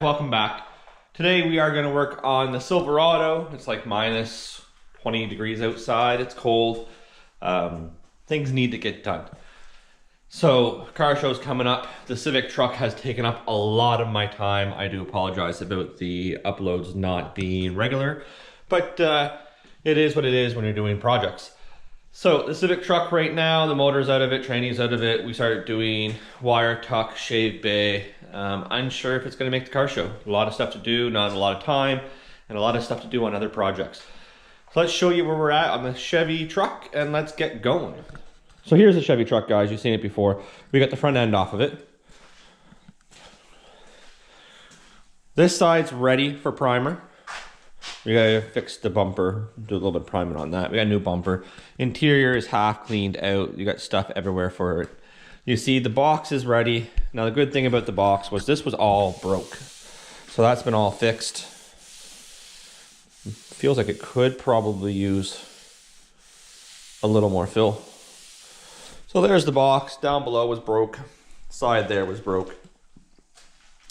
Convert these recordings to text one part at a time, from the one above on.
Welcome back. Today we are going to work on the Silverado. It's like minus 20 degrees outside. It's cold. Things need to get done. So car show's coming up. The Civic truck has taken up a lot of my time. I do apologize about the uploads not being regular, but it is what it is when you're doing projects. So the Civic truck right now, the motor's out of it, training's out of it. We started doing wire tuck, shave bay. Unsure if it's going to make the car show. A lot of stuff to do, not a lot of time, and a lot of stuff to do on other projects. So let's show you where we're at on the Chevy truck, and let's get going. So here's the Chevy truck, guys. You've seen it before. We got the front end off of it. This side's ready for primer. We gotta fix the bumper, do a little bit of priming on that. We got a new bumper. Interior is half cleaned out. You got stuff everywhere for it. You see the box is ready. Now the good thing about the box was this was all broke. So that's been all fixed. Feels like it could probably use a little more fill. So there's the box. Down below was broke. Side there was broke.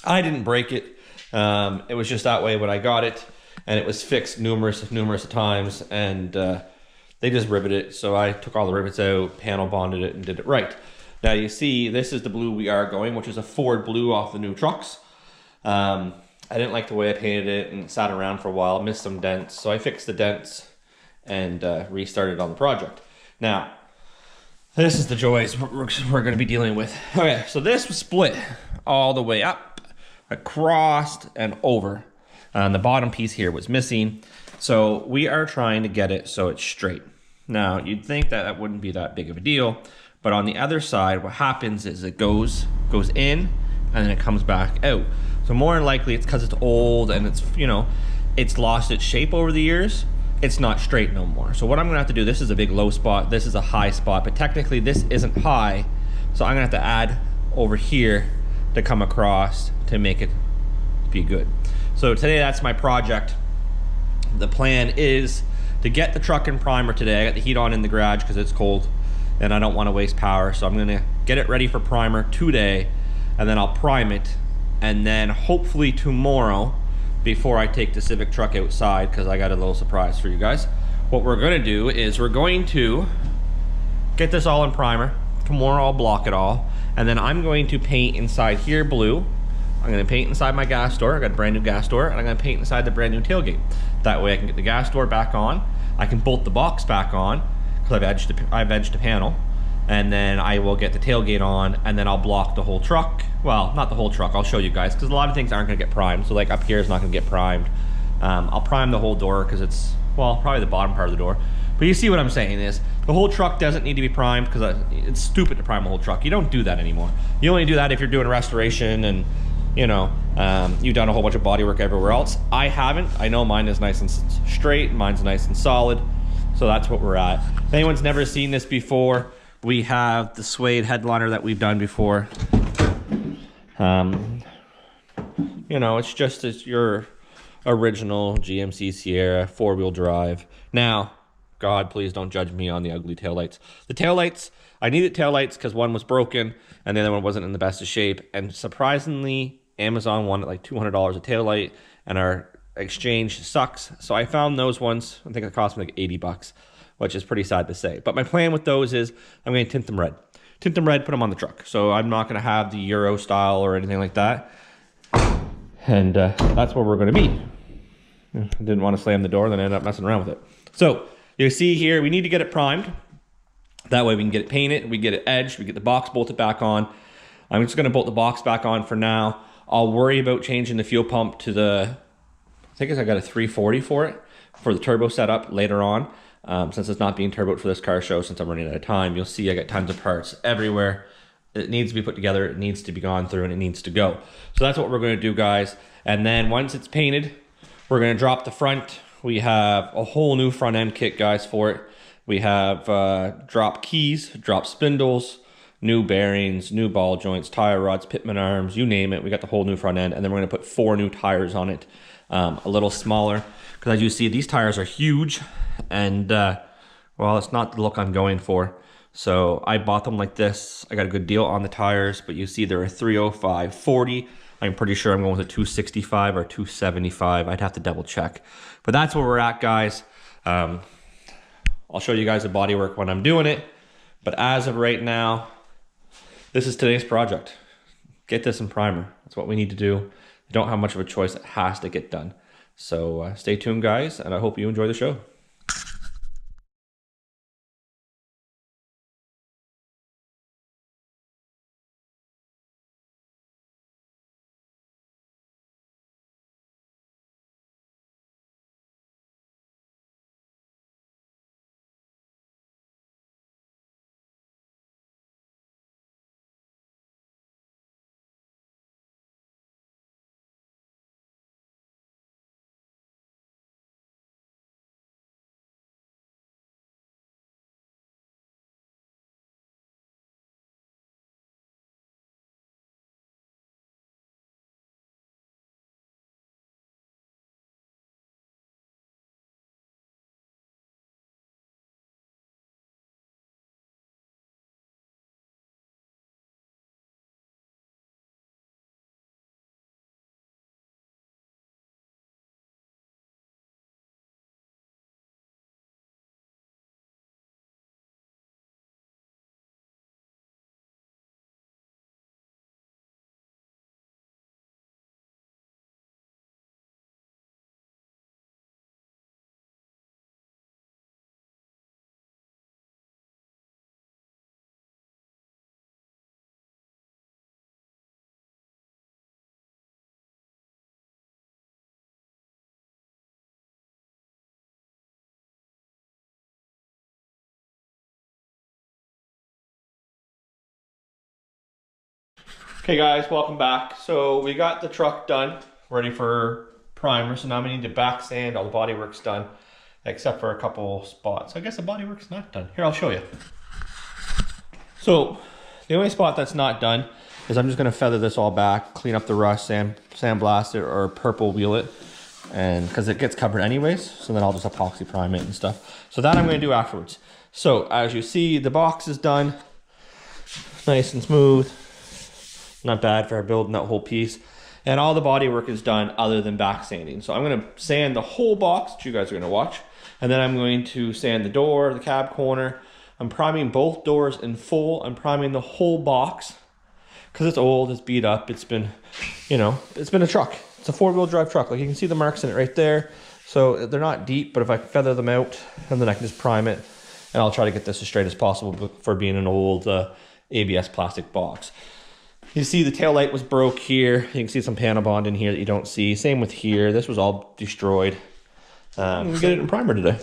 I didn't break it. It was just that way when I got it. And it was fixed numerous times, and they just riveted it. So I took all the rivets out, panel bonded it, and did it right. Now you see, this is the blue we are going, which is a Ford blue off the new trucks. I didn't like the way I painted it, and it sat around for a while, missed some dents. So I fixed the dents and restarted on the project. Now, this is the joys we're going to be dealing with. Okay, so this was split all the way up, across, and over. The bottom piece here was missing. So we are trying to get it so it's straight. Now, you'd think that that wouldn't be that big of a deal, but on the other side, what happens is it goes in and then it comes back out. So more than likely it's because it's old and it's, you know, it's lost its shape over the years. It's not straight no more. So what I'm gonna have to do, this is a big low spot, this is a high spot, but technically this isn't high. So I'm gonna have to add over here to come across to make it be good. So today, that's my project. The plan is to get the truck in primer today. I got the heat on in the garage because it's cold and I don't want to waste power. So I'm gonna get it ready for primer today, and then I'll prime it. And then hopefully tomorrow, before I take the Civic truck outside, because I got a little surprise for you guys, what we're gonna do is we're going to get this all in primer. Tomorrow I'll block it all. And then I'm going to paint inside here blue. I'm gonna paint inside my gas door. I got a brand new gas door, and I'm gonna paint inside the brand new tailgate. That way I can get the gas door back on. I can bolt the box back on because I've edged the panel, and then I will get the tailgate on, and then I'll block the whole truck. Well, not the whole truck. I'll show you guys because a lot of things aren't gonna get primed. So like up here is not gonna get primed. I'll prime the whole door because it's, well, probably the bottom part of the door. But you see what I'm saying is the whole truck doesn't need to be primed because it's stupid to prime the whole truck. You don't do that anymore. You only do that if you're doing restoration and, you know, you've done a whole bunch of body work everywhere else. I haven't. I know mine is nice and straight. Mine's nice and solid. So that's what we're at. If anyone's never seen this before, we have the suede headliner that we've done before. You know, it's just your original GMC Sierra 4-wheel drive. Now, God, please don't judge me on the ugly taillights. The taillights, I needed taillights because one was broken and the other one wasn't in the best of shape. And surprisingly, Amazon wanted like $200 a taillight, and our exchange sucks. So I found those ones. I think it cost me like 80 bucks, which is pretty sad to say. But my plan with those is I'm going to tint them red. Tint them red, put them on the truck. So I'm not going to have the Euro style or anything like that. And that's where we're going to be. I didn't want to slam the door, then I ended up messing around with it. So you see here, we need to get it primed. That way we can get it painted, we get it edged, we get the box bolted back on. I'm just going to bolt the box back on for now. I'll worry about changing the fuel pump to the, I think I got a 340 for it, for the turbo setup later on. Since it's not being turboed for this car show, since I'm running out of time, you'll see I got tons of parts everywhere. It needs to be put together, it needs to be gone through, and it needs to go. So that's what we're going to do, guys. And then once it's painted, we're going to drop the front. We have a whole new front end kit, guys, for it. We have drop keys, drop spindles, new bearings, new ball joints, tire rods, pitman arms, you name it. We got the whole new front end, and then we're going to put 4 new tires on it, a little smaller, because as you see, these tires are huge, and well, it's not the look I'm going for. So I bought them like this. I got a good deal on the tires, but you see they're a 305/40. I'm pretty sure I'm going with a 265 or 275. I'd have to double check. But that's where we're at, guys. I'll show you guys the bodywork when I'm doing it. But as of right now, this is today's project. Get this in primer. That's what we need to do. I don't have much of a choice. It has to get done. So stay tuned, guys, and I hope you enjoy the show. Okay guys, welcome back. So we got the truck done, ready for primer. So now we need to back sand. All the bodywork's done, except for a couple spots. I guess the bodywork's not done. Here, I'll show you. So the only spot that's not done is I'm just gonna feather this all back, clean up the rust, sandblast it, or purple wheel it, and because it gets covered anyways. So then I'll just epoxy prime it and stuff. So that I'm gonna do afterwards. So as you see, the box is done, nice and smooth. Not bad for building that whole piece. And all the bodywork is done other than back sanding. So I'm gonna sand the whole box, that you guys are gonna watch. And then I'm going to sand the door, the cab corner. I'm priming both doors in full. I'm priming the whole box because it's old, it's beat up. It's been, you know, it's been a truck. It's a 4-wheel drive truck. Like you can see the marks in it right there. So they're not deep, but if I feather them out, and then I can just prime it. And I'll try to get this as straight as possible for being an old ABS plastic box. You see the tail light was broke here. You can see some panel bond in here that you don't see. Same with here. This was all destroyed. We get it in primer today.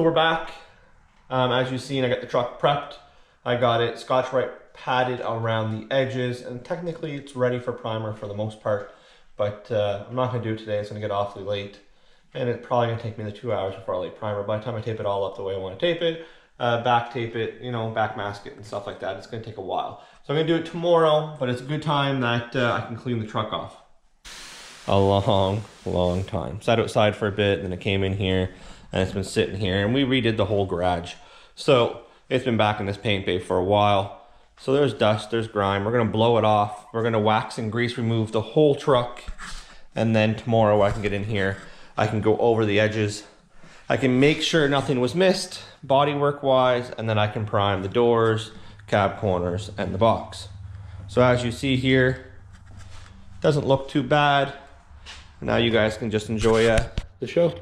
So we're back. As you've seen, I got the truck prepped. I got it Scotch-Brite padded around the edges, and technically it's ready for primer for the most part, but I'm not gonna do it today. It's gonna get awfully late, and it's probably gonna take me the 2 hours before I lay primer. By the time I tape it all up the way I wanna tape it, back tape it, you know, back mask it and stuff like that, it's gonna take a while. So I'm gonna do it tomorrow, but it's a good time that I can clean the truck off. A long time. Sat outside for a bit, and then it came in here, and it's been sitting here, and we redid the whole garage. So it's been back in this paint bay for a while. So there's dust, there's grime. We're gonna blow it off. We're gonna wax and grease remove the whole truck. And then tomorrow I can get in here. I can go over the edges. I can make sure nothing was missed, bodywork wise, and then I can prime the doors, cab corners, and the box. So as you see here, doesn't look too bad. Now you guys can just enjoy the show.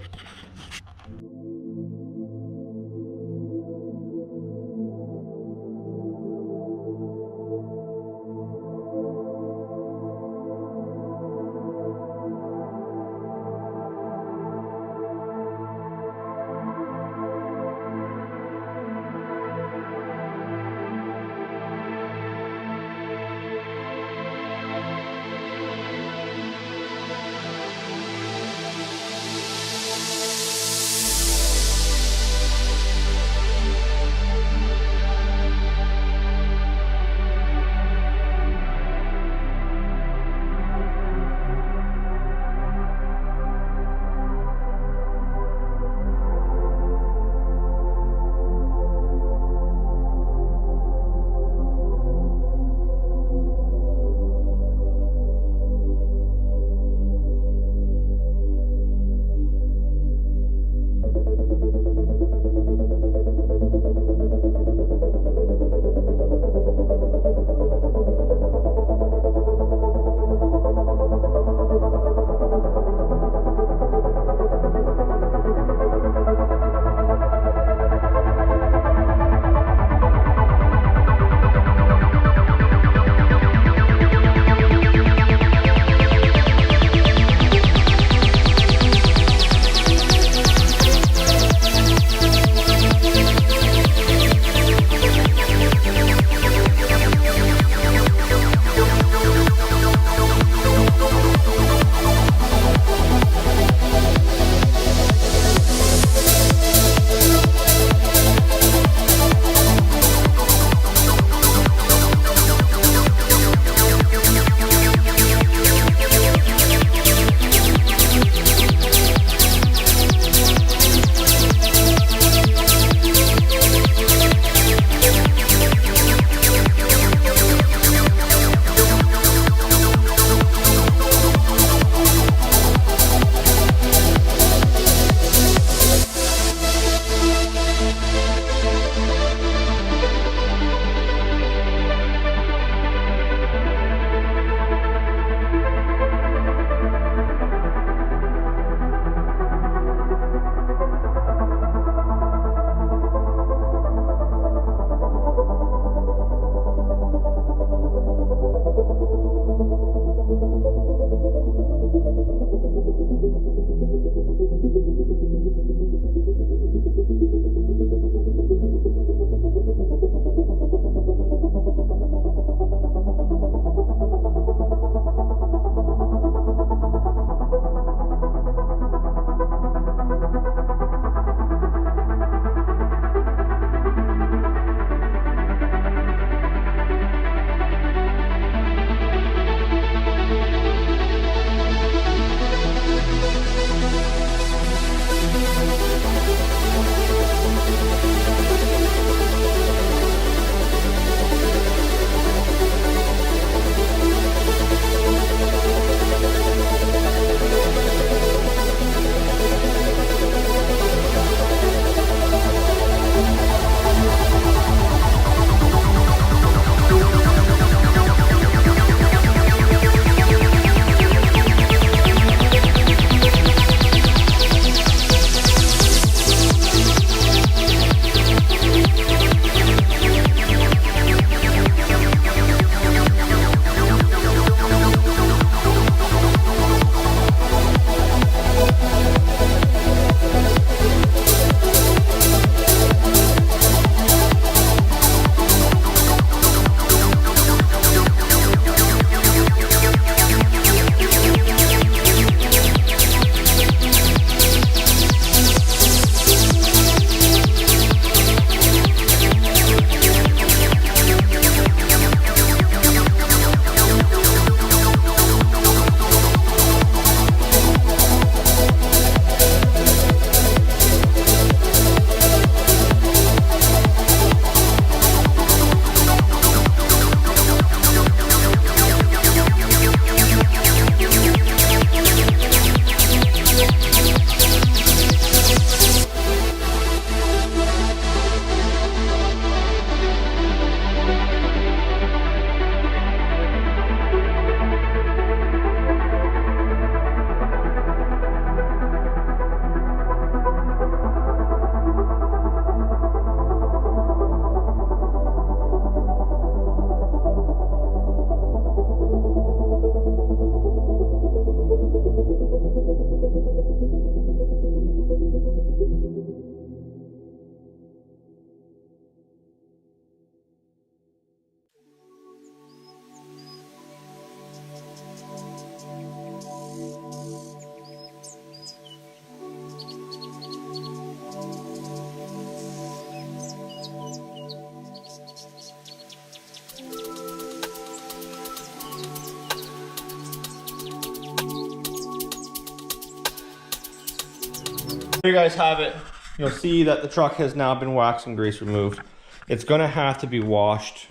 There you guys have it. You'll see that the truck has now been wax and grease removed. It's gonna have to be washed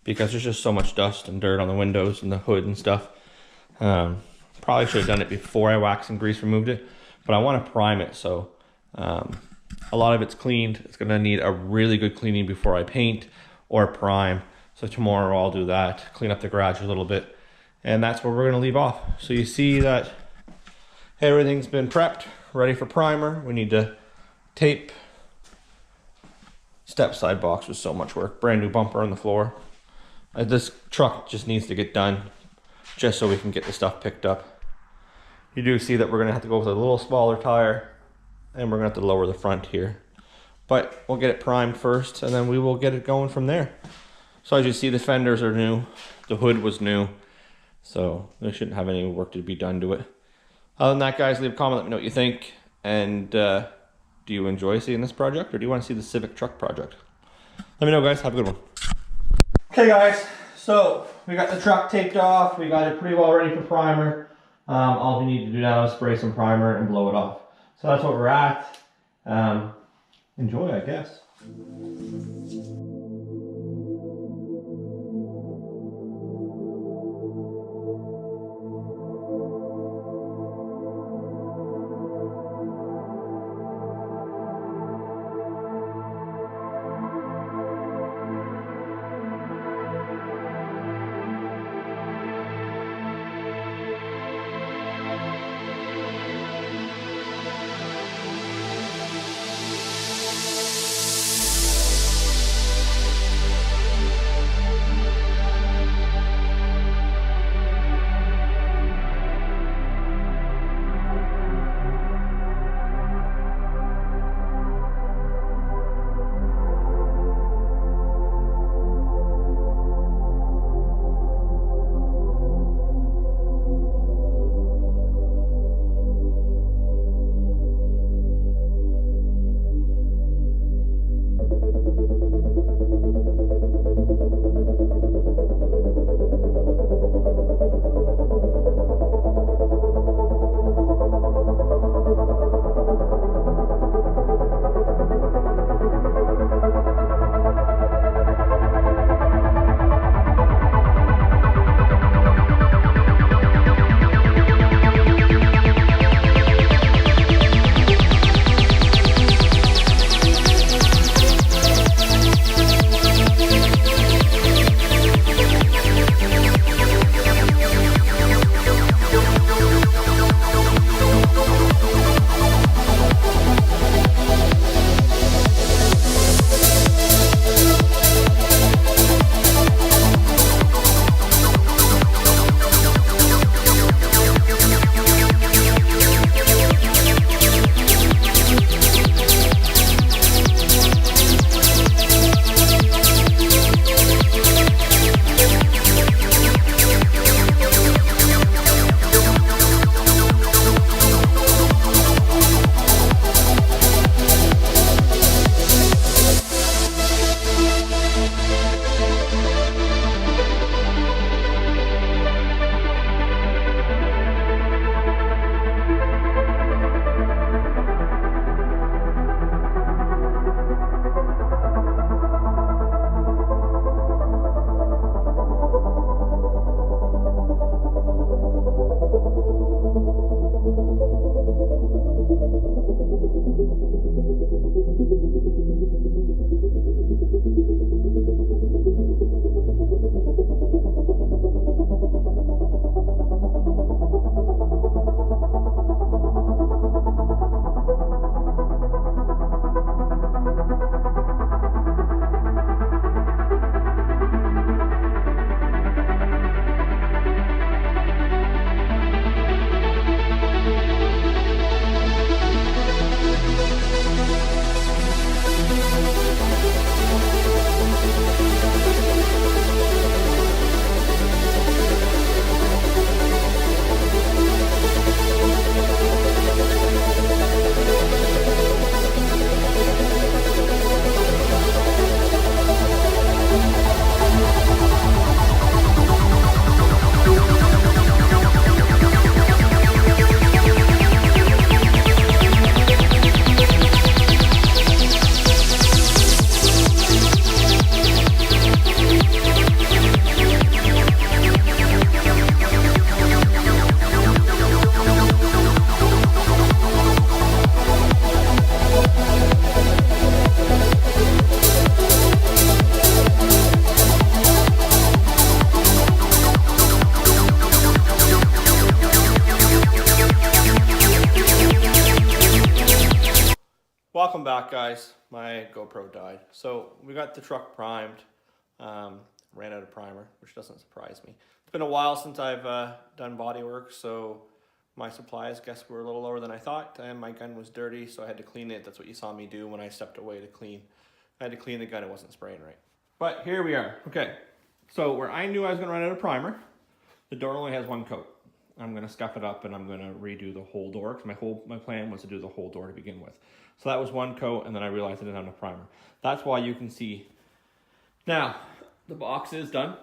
because there's just so much dust and dirt on the windows and the hood and stuff. Probably should have done it before I wax and grease removed it, but I want to prime it, so a lot of it's cleaned. It's gonna need a really good cleaning before I paint or prime. So tomorrow I'll do that, clean up the garage a little bit, and that's where we're gonna leave off. So you see that everything's been prepped, ready for primer. We need to tape. Step side box was so much work. Brand new bumper on the floor. This truck just needs to get done just so we can get the stuff picked up. You do see that we're gonna have to go with a little smaller tire, and we're gonna have to lower the front here. But we'll get it primed first, and then we will get it going from there. So as you see, the fenders are new. The hood was new. So there shouldn't have any work to be done to it. Other than that, guys, leave a comment, let me know what you think. And do you enjoy seeing this project, or do you want to see the Civic truck project? Let me know, guys. Have a good one. Okay, guys. So we got the truck taped off. We got it pretty well ready for primer. All we need to do now is spray some primer and blow it off. So that's what we're at. Enjoy, I guess. Welcome back, guys. My GoPro died. So we got the truck primed. Ran out of primer, which doesn't surprise me. It's been a while since I've done body work, so my supplies, guess, were a little lower than I thought, and my gun was dirty, so I had to clean it. That's what you saw me do when I stepped away to clean. I had to clean the gun, it wasn't spraying right. But here we are. Okay, so where I knew I was gonna run out of primer, the door only has one coat. I'm gonna scuff it up and I'm gonna redo the whole door, because my plan was to do the whole door to begin with. So that was one coat, and then I realized I didn't have enough primer. That's why you can see. Now, the box is done.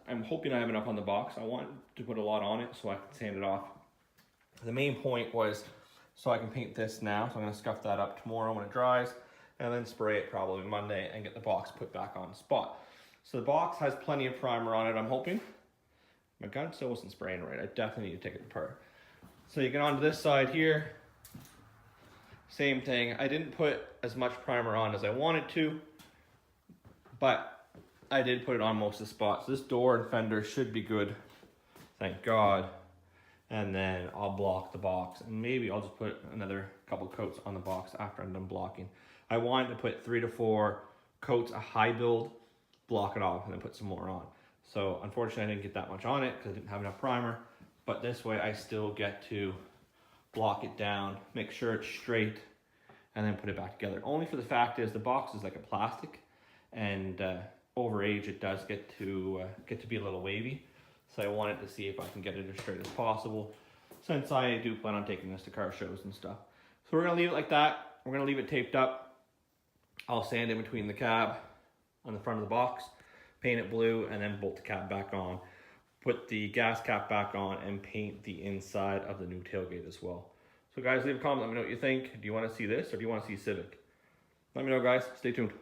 I'm hoping I have enough on the box. I want to put a lot on it so I can sand it off. The main point was so I can paint this now. So I'm gonna scuff that up tomorrow when it dries, and then spray it probably Monday and get the box put back on the spot. So the box has plenty of primer on it, I'm hoping. My gun still wasn't spraying right. I definitely need to take it apart. So you get onto this side here. Same thing. I didn't put as much primer on as I wanted to, but I did put it on most of the spots. This door and fender should be good, thank God. And then I'll block the box, and maybe I'll just put another couple coats on the box after I'm done blocking. I wanted to put 3 to 4 coats, a high build, block it off, and then put some more on. So unfortunately I didn't get that much on it because I didn't have enough primer, but this way I still get to block it down, make sure it's straight, and then put it back together. Only for the fact is the box is like a plastic, and over age it does get to be a little wavy. So I wanted to see if I can get it as straight as possible, since I do plan on taking this to car shows and stuff. So we're gonna leave it like that. We're gonna leave it taped up. I'll sand in between the cab on the front of the box, paint it blue, and then bolt the cab back on. Put the gas cap back on and paint the inside of the new tailgate as well. So guys, leave a comment, let me know what you think. Do you want to see this or do you want to see Civic? Let me know, guys. Stay tuned.